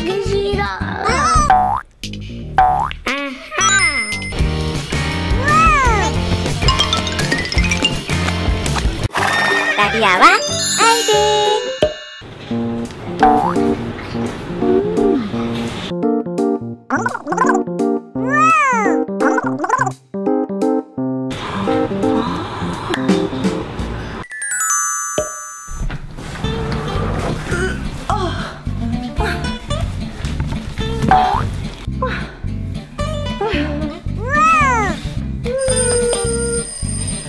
먹기 싫어. 나리아와 아이들.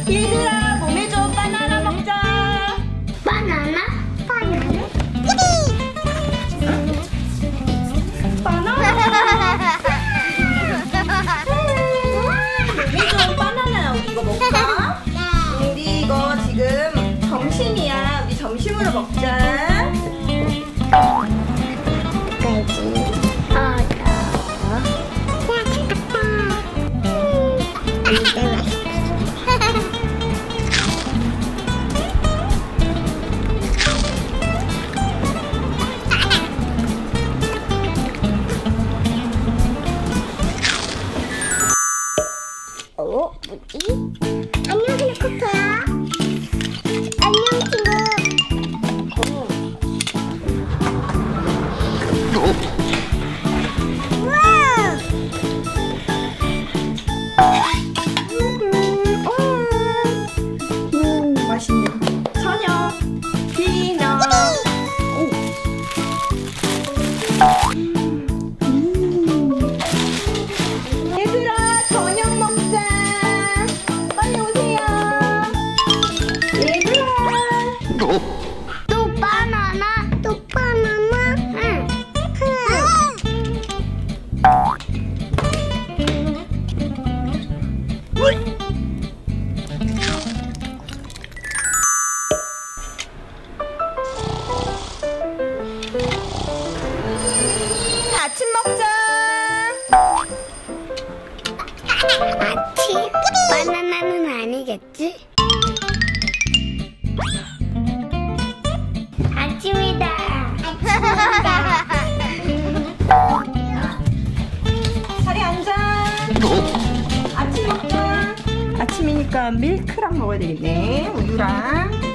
얘들아, 몸에 좋은 바나나 먹자. 바나나? 바나나? 바나나? 몸에 좋은 바나나. 우리 이거 먹자. 우리 이거 지금 점심이야. 우리 점심으로 먹자. 뭐지? 안녕 헬리콥터야. 안녕 친구. 우와. 맛있네. 저녁 디너. 얘들아, 저녁 먹자. 빨리 오세요. 얘들아. 또 바나나? 또 바나나? 응. 아침 먹자. 아침? 바나나는 아니겠지? 아침이다. 아침이다. 자리 앉아. 아침 먹자. 아침이니까 밀크랑 먹어야 되겠네. 우유랑.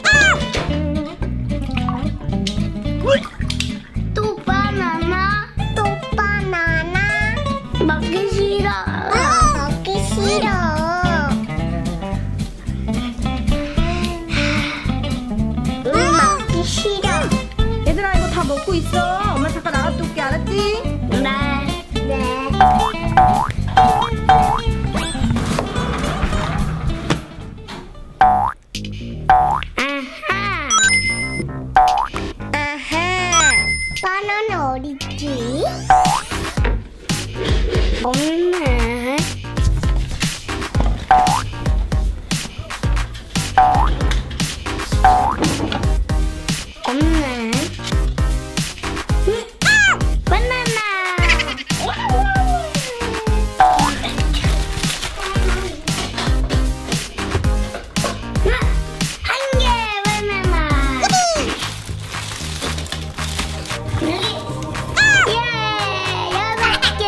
또 바나나? 또 바나나? 먹기 싫어. 먹기 싫어. 먹기 싫어. 얘들아, 이거 다 먹고 있어. 엄마 잠깐 나갔다 올게. 알았지? 네. 네. 아하. 바나나 어딨지? 없네. 없네. 바나나. 한 개 바나나. 예, 6개.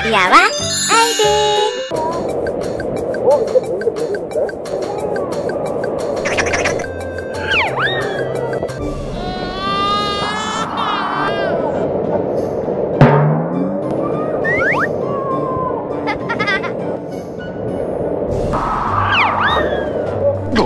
마리아와 아이들. 이거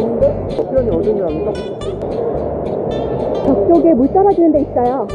뭔데 모르는데? 저쪽에 물 떨어지는 데 있어요.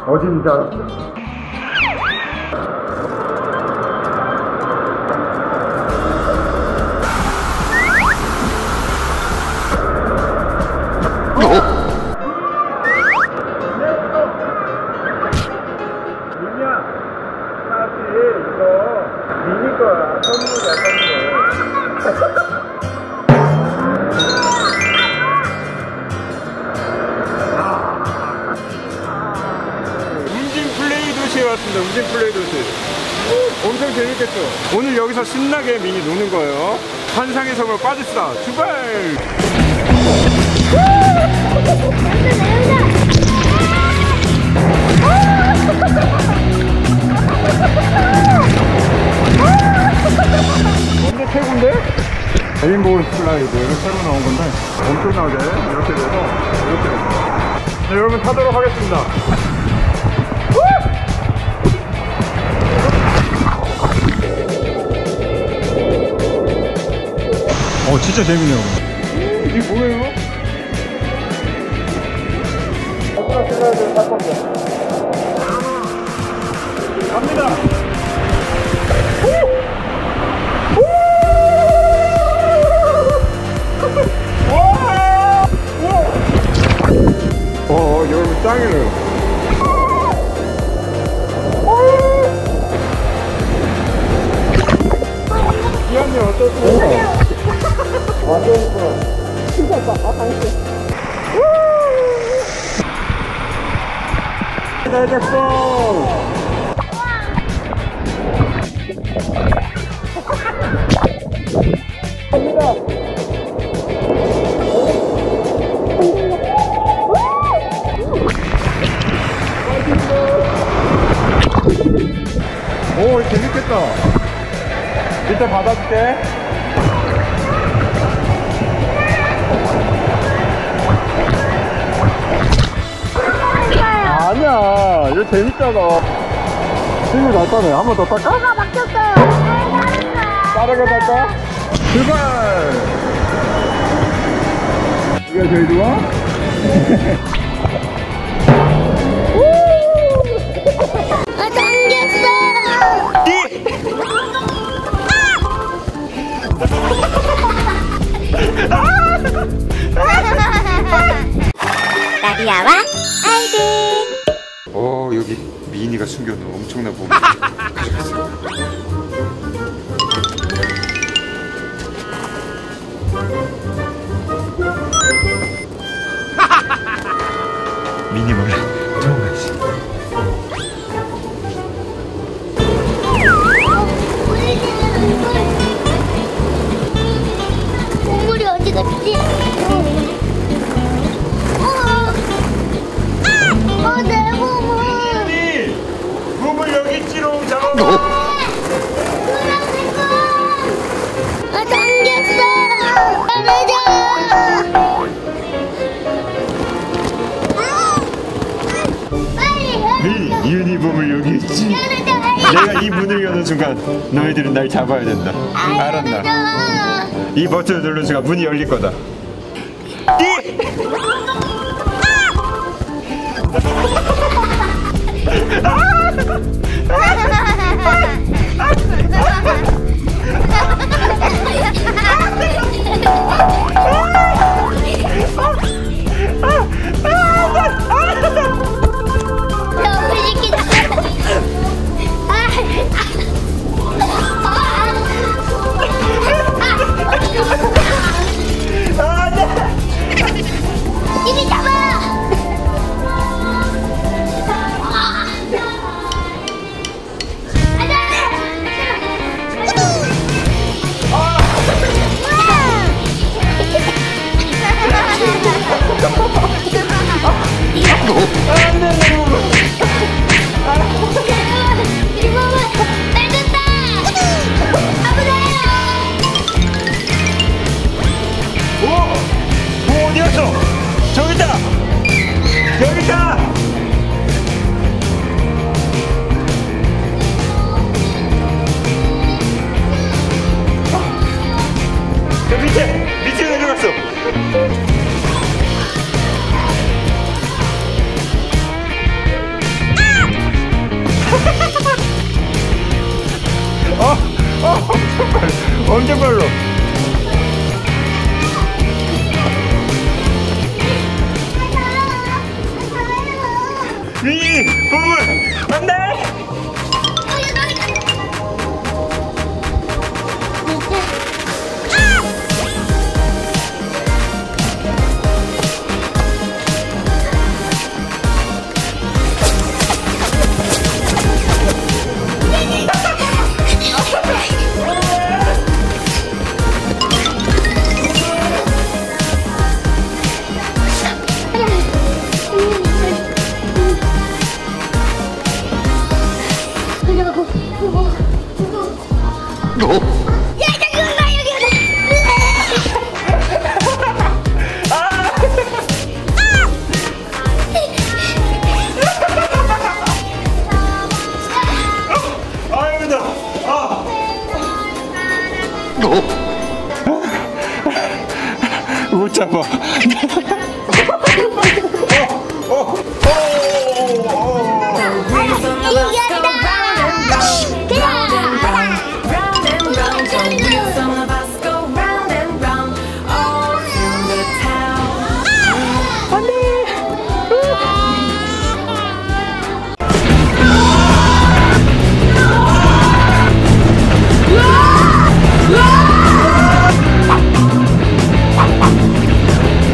어딘 줄 알았어. 민이야, 사실 이거 미니 거야. 선물이야, 선물. 왔습니다. 웅진 플레이 도시. 엄청 재밌겠죠? 오늘 여기서 신나게 미니 노는 거예요. 환상의 섬으로 빠집시다. 출발! 완전 최고인데? 레인보우 슬라이드 새로 나온 건데 엄청나게 이렇게 돼서 이렇게 됩니다. 네, 여러분 타도록 하겠습니다. 진짜 재밌네요. 이게 뭐예요? 갑니다. 여러분 짱이에요. 기한이 어떠세요? 완전 예뻐. 진짜 예뻐. 당신. 잘해줬어. 오, 재밌겠다. 일단 받아줄게. 아니야, 이거 재밌잖아. 힘이 잘 따네. 한 번 더 딸까? 뭐가 바뀌었어요? 빠르게 딸까? 출발! 이게 제일 좋아? 아, 당겼어. 나비야와 아이들. 여기 미인이가 숨겨놓은 엄청난 보물. 미니 몰래 도망가지. 보물이 어디 갔지? 내 보물. 보물 여기 있지롱. 잡아봐. 노란색 거. 아, 당겼어. 떨어져. 빨리. 미니 보물 여기 있지. 내가 이 문을 여는 순간 너희들은 날 잡아야 된다. 알았나? 이 버튼을 누르는 순간 문이 열릴 거다. 이리 잡아! 어디였어? 저기 있다. 여기 있다. 저 밑에 내려갔어. 엄청 빨라. 미니 보물 안돼. 못 잡아.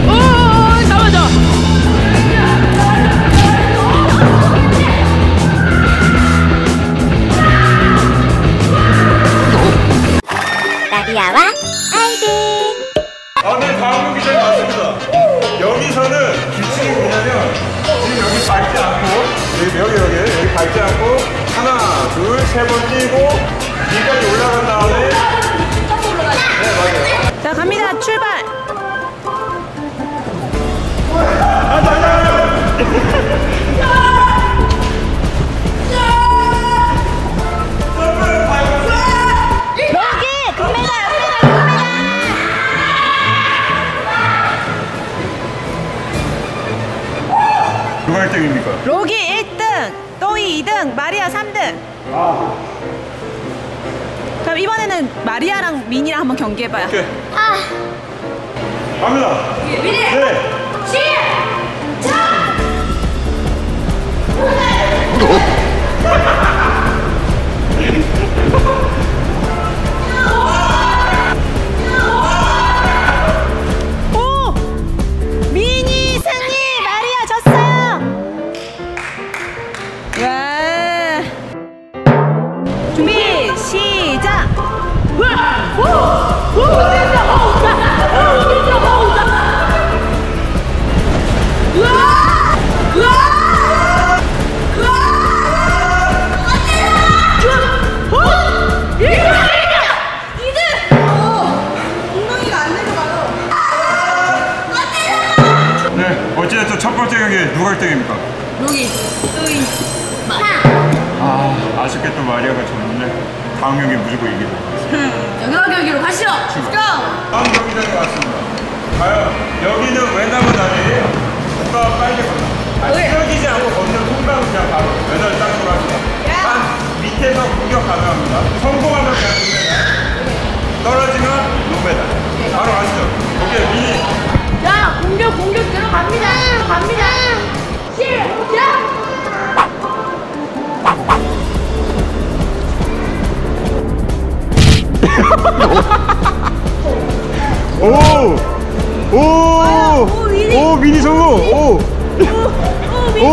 아! 마리아와 아이들. 네, 다음 경기장에 왔습니다. 여기서는 규칙이 뭐냐면 지금 여기 밟지 않고 여기 밟지 않고 하나, 둘, 세 번 뛰고 여기까지 올라간 다음에 네, 맞아요. 자, 갑니다. 출발. 누가 1등입니까? 로기 1등, 또이 2등, 마리아 3등. 그럼 이번에는 마리아랑 미니랑 한번 경기해봐요. 오케이. 아, 갑니다. 네. 오! 미니 승리! 마리아 졌어요! 와! 준비, 시작! 네, 어찌됐든 첫 번째 경기 누가 1등입니까? 로기, 또이, 아쉽게 또 마리아가 졌는데 다음 경기 무조건 이기도록 하겠습니다. 영화 경기로 가시죠! 다음 경기장에 왔습니다. 과연 여기는 왜 남은 날이에요? 누가 빨리 건너? 쓰러지지 않고 건너 통과하면 그냥 바로 메달 땅으로 합니다. 딱 밑에서 공격 가능합니다. 성공하면 그냥 금메달, 떨어지면 노메달. 바로 가시죠. 오케이, 미니. 자, 공격 들어갑니다. 갑니다. 시작. 오! 오! 미니 성공! 오!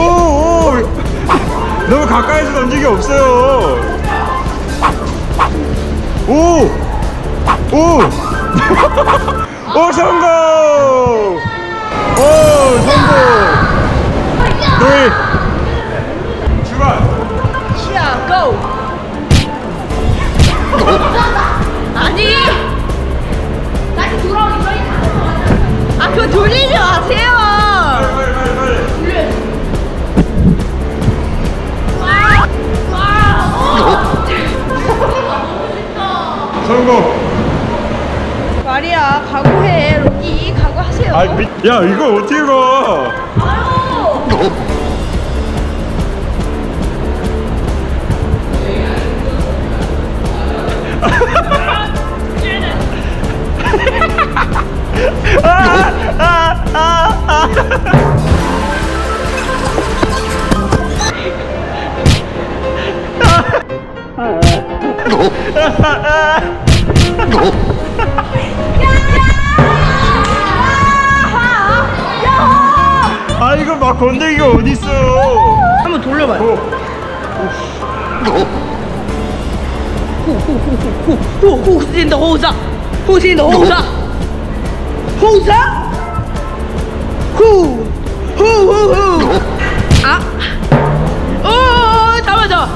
너무 가까이서 던지기 없어요. 오! 성공! 성공! 도희! 출발! 시야, 고! 아니! 다시 돌아오기 전에 아, 그거 돌리지 마세요! 빨리. 성공! 마리아, 각오해. 로기, 각오하세요. 야, 이거 어떻게 가? 이거 막 건드기가 어딨어. 한번 돌려봐요.护心的后上，护心的后上，后上，啊，잠깐만.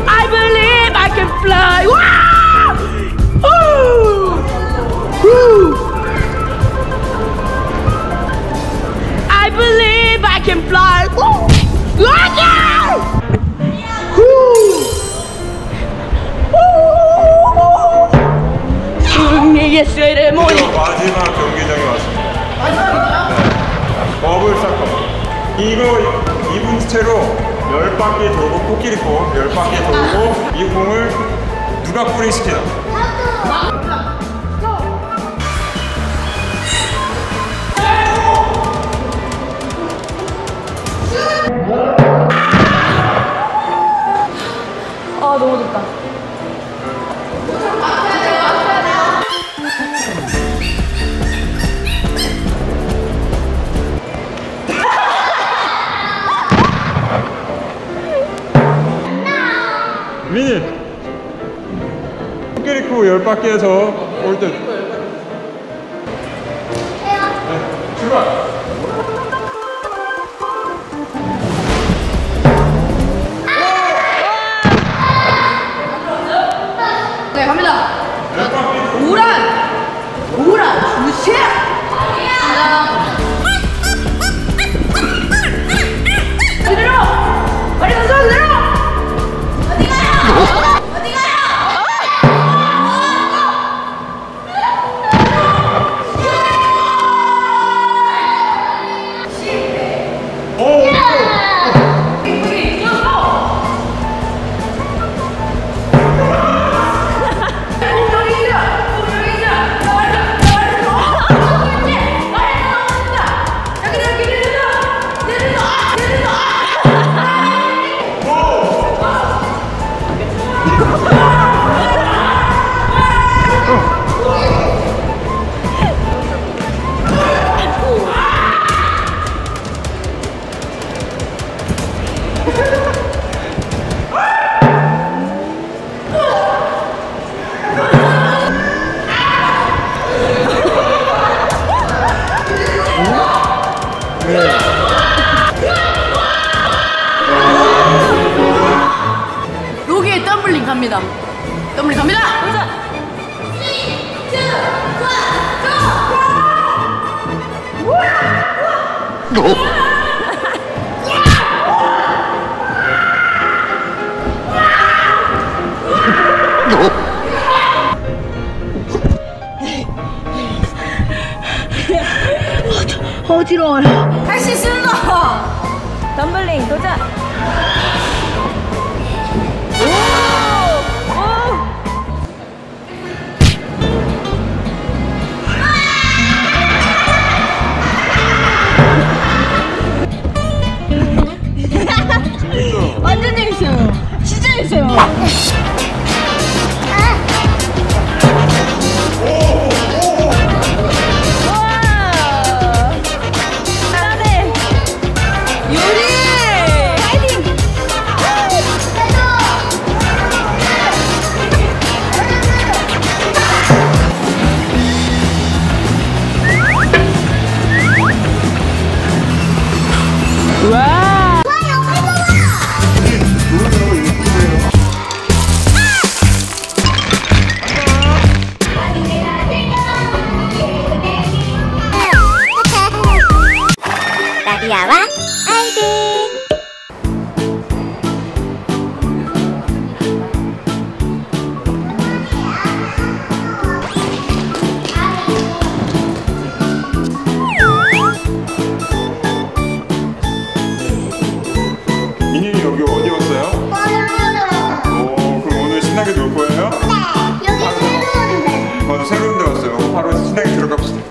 I believe I can fly. 와! I believe I can fly. 승리의 세레모니. 마지막 경기장에 왔습니다. 버블 사커. 이거 2분 채로 10바퀴 돌고 코끼리 코 10바퀴 돌고 이 공을 누가 뿌링시키나. 아, 너무 덥다. 미니. 오케이. 핑크리크 10바퀴에서 올 때. 네, 출발! 네, 갑니다. 10바퀴. 우란 주세요. 그대로 빨리 가서 그대로. 어디 가요? 어디 가요? 오! 여기에 덤블링 갑니다. 덤블링 갑니다. 어지러워요. 할 수 있습니다. 덤블링 도전. 완전 재밌어요. 진짜 재밌어요. 나디아와 아이들. 이님이 여기 어디 왔어요? 오, 그럼 오늘 신나게 놀 거예요? 맞아, 새로운 데 왔어요. 바로 신나게 들어갑시다.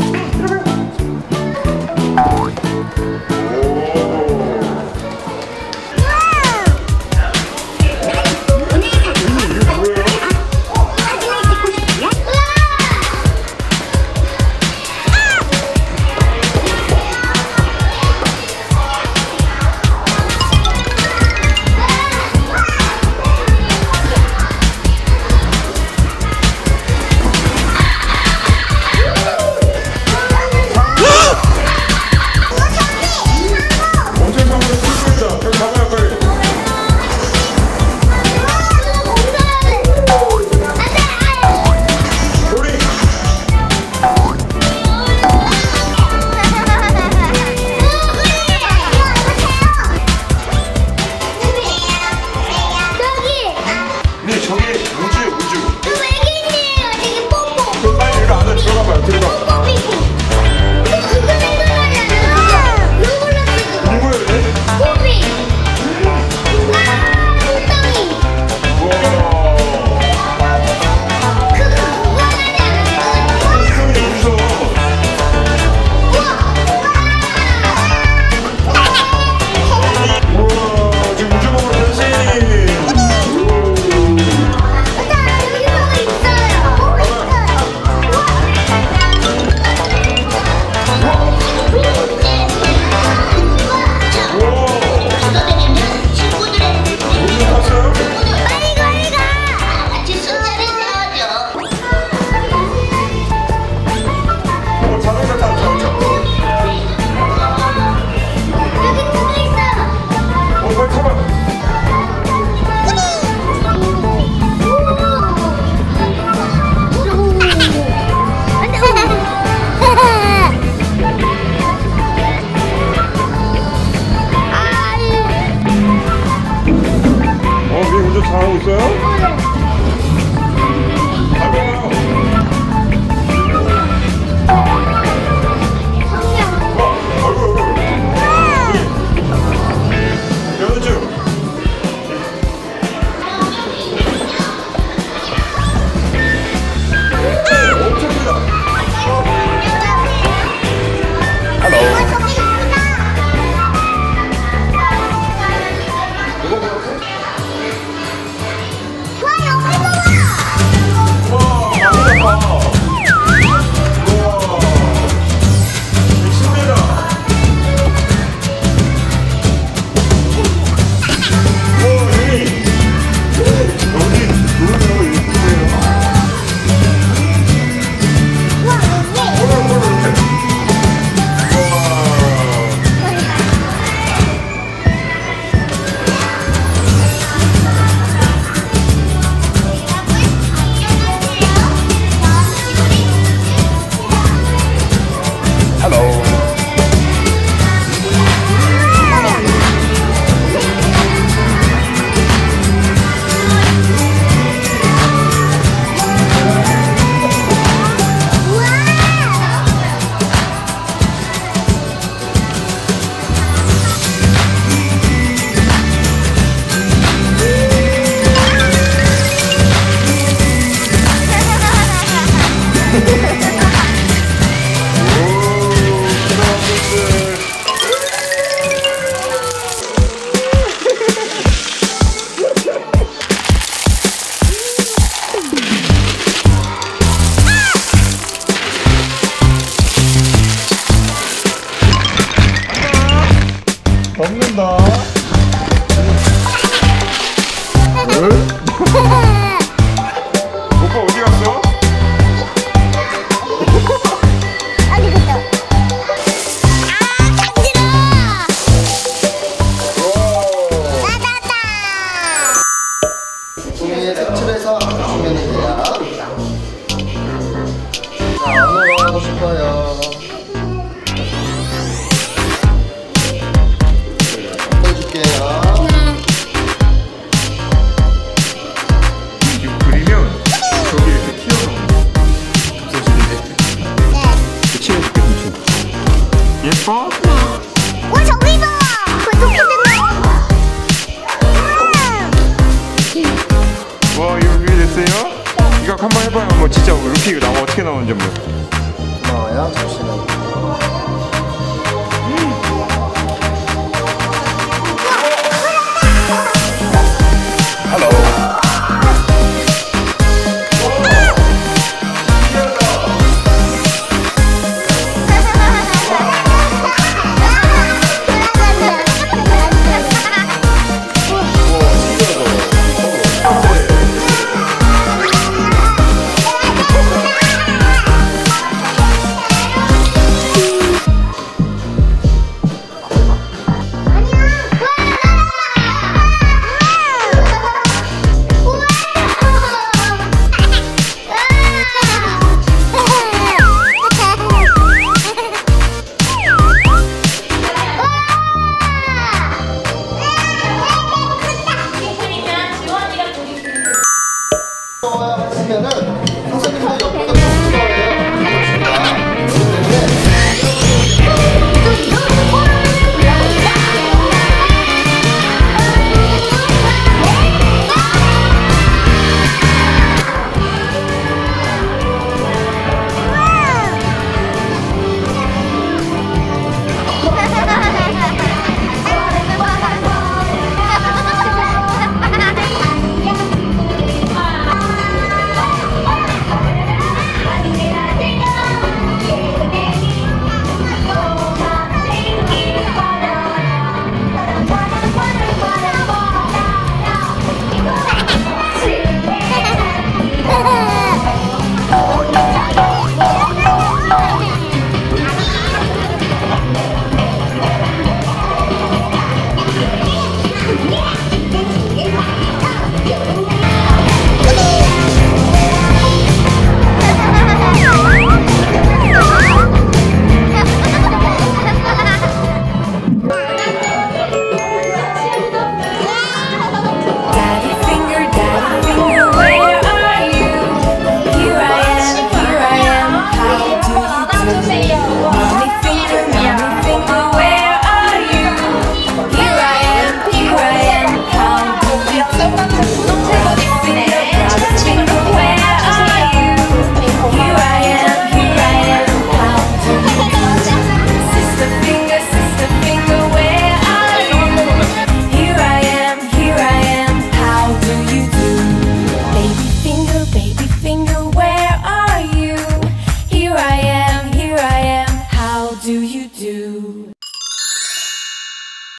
네, 색칠해서 주시면 돼요. 자, 어느 거 하고 싶어요? 해줄게요. 이거 그리면 저기 이렇게 튀어나오는 없어지는데. 칠해줄게 삼촌. 예뻐? 와 저기도 와 이거 그게 됐어요? 이거 한번 해봐요. 뭐 진짜 루피 이거 나와 어떻게 나오는지 한번. 고마워요. 잠시만요. 와! 했으면은